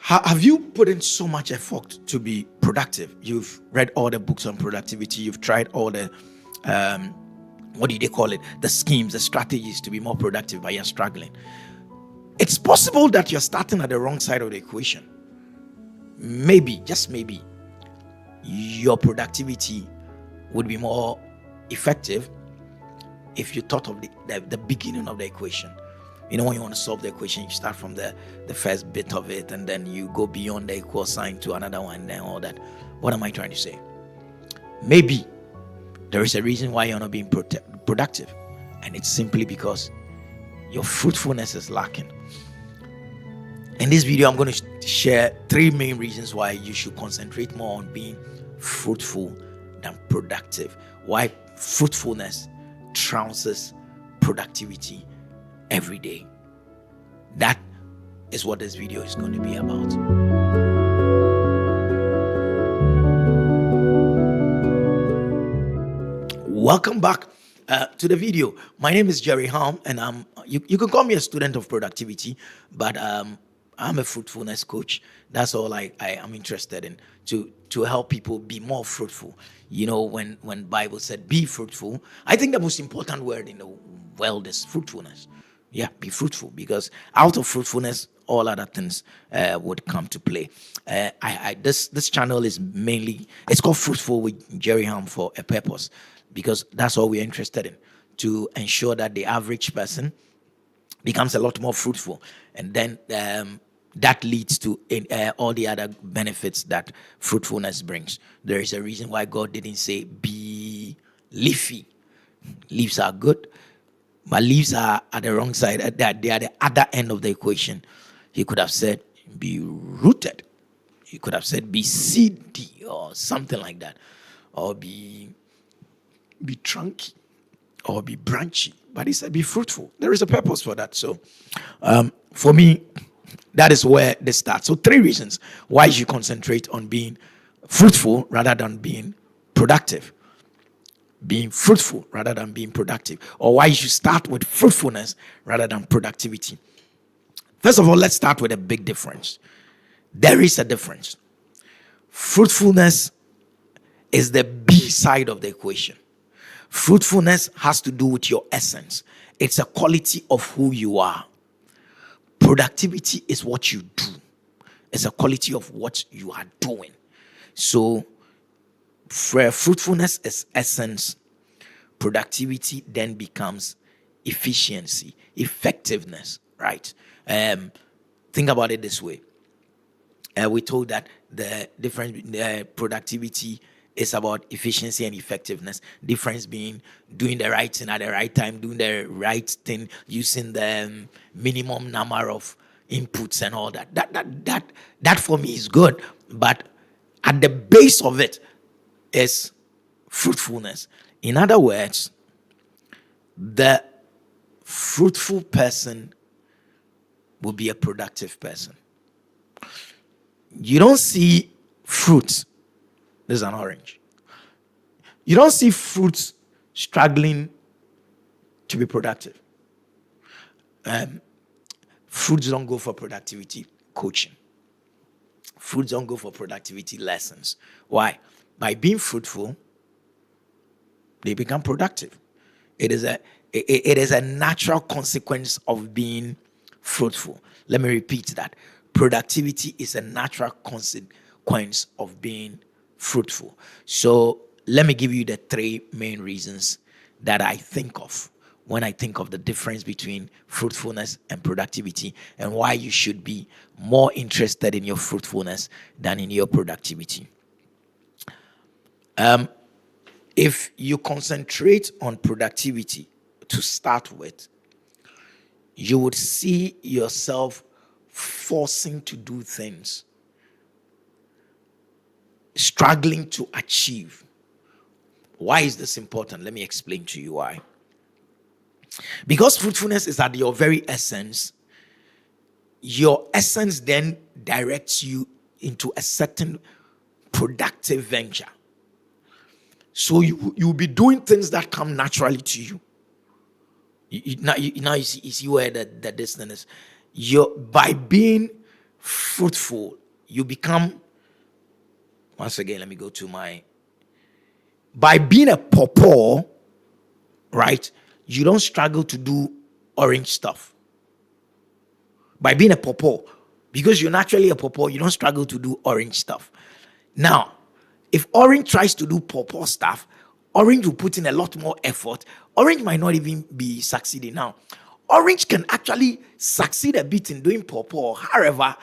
Have you put in so much effort to be productive? You've read all the books on productivity. You've tried all the, what do they call it? The schemes, the strategies to be more productive, but you're struggling. It's possible that you're starting at the wrong side of the equation. Maybe, just maybe, your productivity would be more effective if you thought of the beginning of the equation. You know, when you want to solve the equation, you start from the first bit of it, and then you go beyond the equal sign to another one, and then all that. What am I trying to say? Maybe there is a reason why you're not being productive, and it's simply because your fruitfulness is lacking. In this video, I'm going to share 3 main reasons why you should concentrate more on being fruitful than productive. Why fruitfulness trounces productivity every day. That is what this video is going to be about. Welcome back to the video. My name is Jerry Halm, and you can call me a student of productivity, but I'm a fruitfulness coach. That's all I am interested in, to help people be more fruitful. You know, when Bible said be fruitful, I think the most important word in the world is fruitfulness. Yeah, be fruitful, because out of fruitfulness, all other things would come to play. This channel is mainly, it's called Fruitful with Jerry Halm for a purpose, because that's all we're interested in, to ensure that the average person becomes a lot more fruitful, and then that leads to all the other benefits that fruitfulness brings. There is a reason why God didn't say be leafy. Leaves are good, but leaves are at the wrong side. They are the other end of the equation. He could have said be rooted. He could have said be seedy or something like that, or be trunky, or be branchy. But he said be fruitful. There is a purpose for that. So for me, that is where this starts. So 3 reasons why you should concentrate on being fruitful rather than being productive. Being fruitful rather than being productive, or why you should start with fruitfulness rather than productivity. First of all, let's start with a big difference. There is a difference. Fruitfulness is the B side of the equation. Fruitfulness has to do with your essence. It's a quality of who you are. Productivity is what you do. It's a quality of what you are doing. So fruitfulness is essence. Productivity then becomes efficiency, effectiveness, right? Think about it this way. We told that the difference between productivity is about efficiency and effectiveness. Difference being doing the right thing at the right time, doing the right thing, using the minimum number of inputs and all that. That for me is good, but at the base of it is fruitfulness. In other words, the fruitful person will be a productive person. You don't see fruits. This is an orange. You don't see fruits struggling to be productive. Fruits don't go for productivity coaching. Fruits don't go for productivity lessons. Why? By being fruitful, they become productive. It is a natural consequence of being fruitful. Let me repeat that. Productivity is a natural consequence of being fruitful. So let me give you the 3 main reasons that I think of when I think of the difference between fruitfulness and productivity, and why you should be more interested in your fruitfulness than in your productivity. If you concentrate on productivity to start with, you would see yourself forcing to do things, struggling to achieve. Why is this important? Let me explain to you why. Because fruitfulness is at your very essence, your essence then directs you into a certain productive venture. So you'll be doing things that come naturally to you. You see where the distance is. By being fruitful, you become, once again, let me go to my, by being a pawpaw, right? You don't struggle to do orange stuff. By being a pawpaw, because you're naturally a pawpaw, you don't struggle to do orange stuff. Now, if orange tries to do pawpaw stuff, orange will put in a lot more effort. Orange might not even be succeeding. Now, orange can actually succeed a bit in doing pawpaw. However,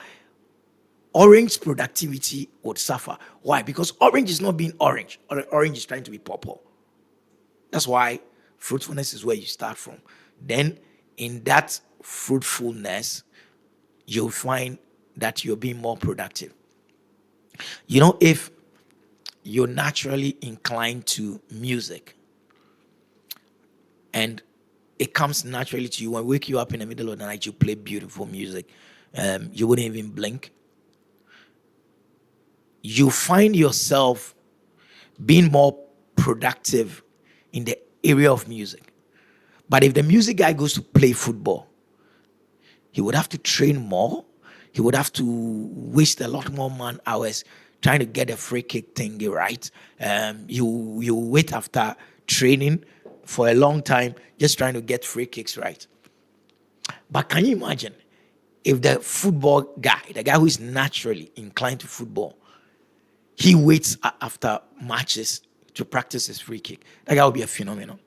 orange productivity would suffer. Why? Because orange is not being orange. Orange is trying to be pawpaw. That's why fruitfulness is where you start from. Then, in that fruitfulness, you'll find that you're being more productive. You know, if you're naturally inclined to music and it comes naturally to you, when wake you up in the middle of the night, you play beautiful music, you wouldn't even blink. You find yourself being more productive in the area of music. But if the music guy goes to play football, he would have to train more. He would have to waste a lot more man hours trying to get a free kick thingy right. You wait after training for a long time just trying to get free kicks right. But can you imagine if the football guy, the guy who is naturally inclined to football, he waits after matches to practice his free kick? That guy will be a phenomenon,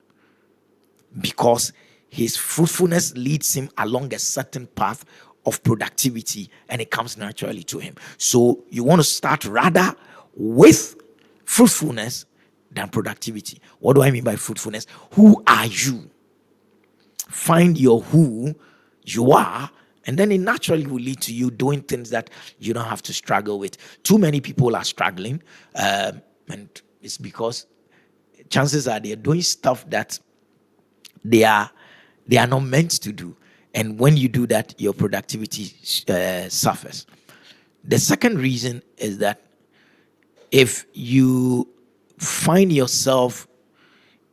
because his fruitfulness leads him along a certain path of productivity and it comes naturally to him. So you want to start rather with fruitfulness than productivity. What do I mean by fruitfulness? Who are you? Find your who you are, and then it naturally will lead to you doing things that you don't have to struggle with. Too many people are struggling, and it's because chances are they're doing stuff that they are not meant to do, and when you do that, your productivity suffers. The second reason is that if you find yourself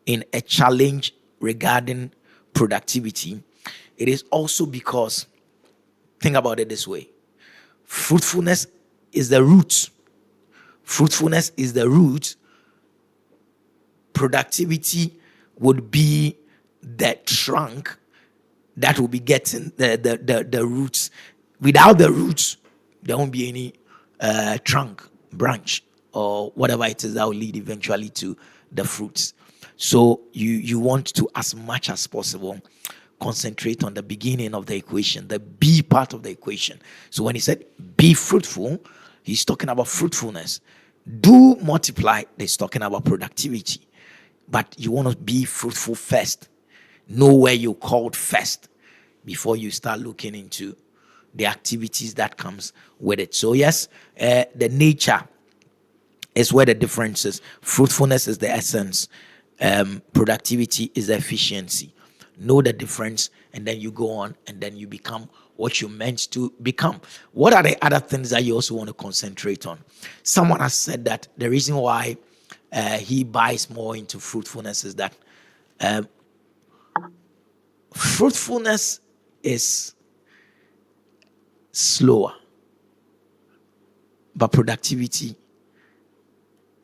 in a challenge regarding productivity, it is also because, think about it this way, fruitfulness is the root. Fruitfulness is the root. Productivity would be the trunk that will be getting the roots. Without the roots, there won't be any trunk, branch, or whatever it is that will lead eventually to the fruits. So you want to, as much as possible, concentrate on the beginning of the equation, the B part of the equation. So when he said be fruitful, he's talking about fruitfulness. Do multiply, he's talking about productivity. But you want to be fruitful first. Know where you're called first before you start looking into the activities that comes with it. So yes, the nature is where the difference is. Fruitfulness is the essence. Productivity is the efficiency. Know the difference, and then you go on, and then you become what you're meant to become. What are the other things that you also want to concentrate on? Someone has said that the reason why he buys more into fruitfulness is that fruitfulness is slower, but productivity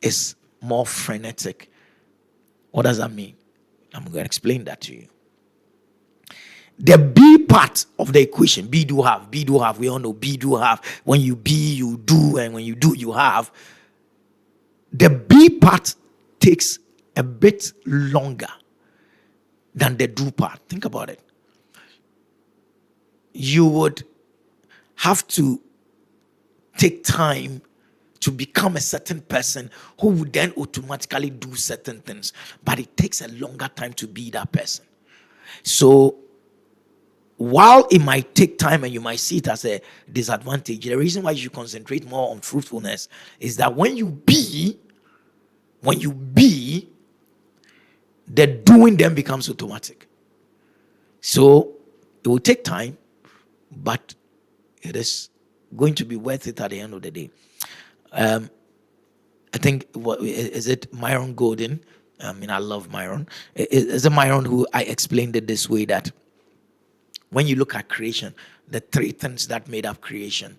is more frenetic. What does that mean? I'm going to explain that to you. The B part of the equation, be, do, have. Be, do, have. We all know be, do, have. When you be, you do, and when you do, you have. The B part takes a bit longer than the do part. Think about it. You would have to take time to become a certain person who would then automatically do certain things, but it takes a longer time to be that person. So while it might take time and you might see it as a disadvantage, the reason why you concentrate more on fruitfulness is that when you be, the doing then becomes automatic. So it will take time, but it is going to be worth it at the end of the day. I think, what is it, Myron Golden? I mean, I love Myron. Is it Myron who I explained it this way, that when you look at creation, the three things that made up creation: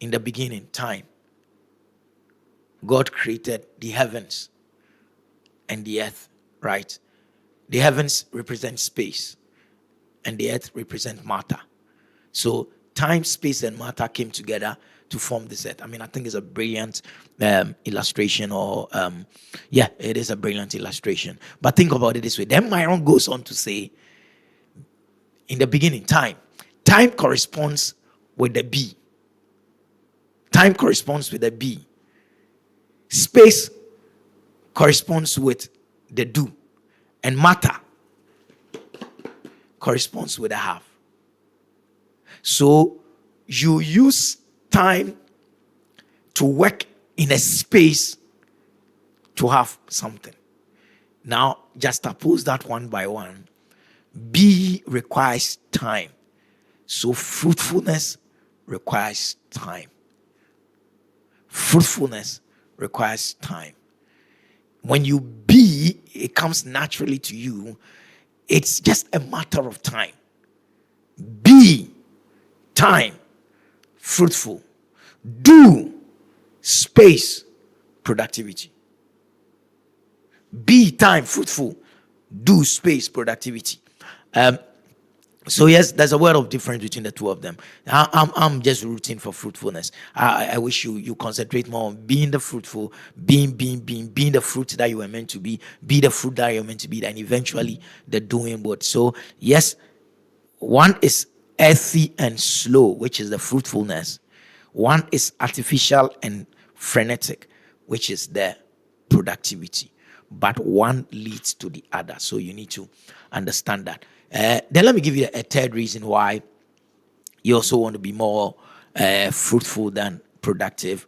In the beginning, time, God created the heavens and the earth, right? The heavens represent space and the earth represent matter. So time, space, and matter came together to form this earth. I mean, I think it's a brilliant illustration, or yeah, it is a brilliant illustration. But think about it this way. Then Myron goes on to say, in the beginning, time. Time corresponds with the B. Time corresponds with the B. Space corresponds with the do. And matter corresponds with the have. So you use time to work in a space to have something. Now, just oppose that one by one. B requires time. So fruitfulness requires time. Fruitfulness requires time. When you be, it comes naturally to you. It's just a matter of time. Be, time, fruitful. Do, space, productivity. Be, time, fruitful. Do, space, productivity. So yes, there's a word of difference between the two of them. I'm just rooting for fruitfulness. I wish you concentrate more on being the fruitful, being the fruit that you were meant to be the fruit that you're meant to be, and eventually the doing what. So yes, one is earthy and slow, which is the fruitfulness. One is artificial and frenetic, which is the productivity. But one leads to the other. So you need to understand that. Then let me give you a third reason why you also want to be more fruitful than productive.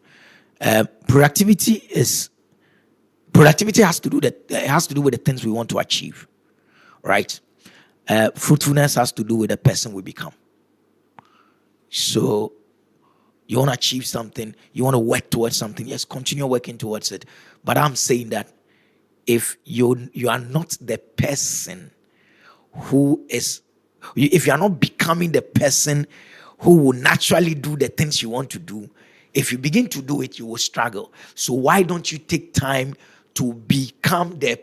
Productivity has to do with the things we want to achieve, right? Fruitfulness has to do with the person we become. So you want to achieve something, you want to work towards something. Yes, continue working towards it. But I'm saying that if you are not the person if you are not becoming the person who will naturally do the things you want to do, if you begin to do it, you will struggle. So why don't you take time to become the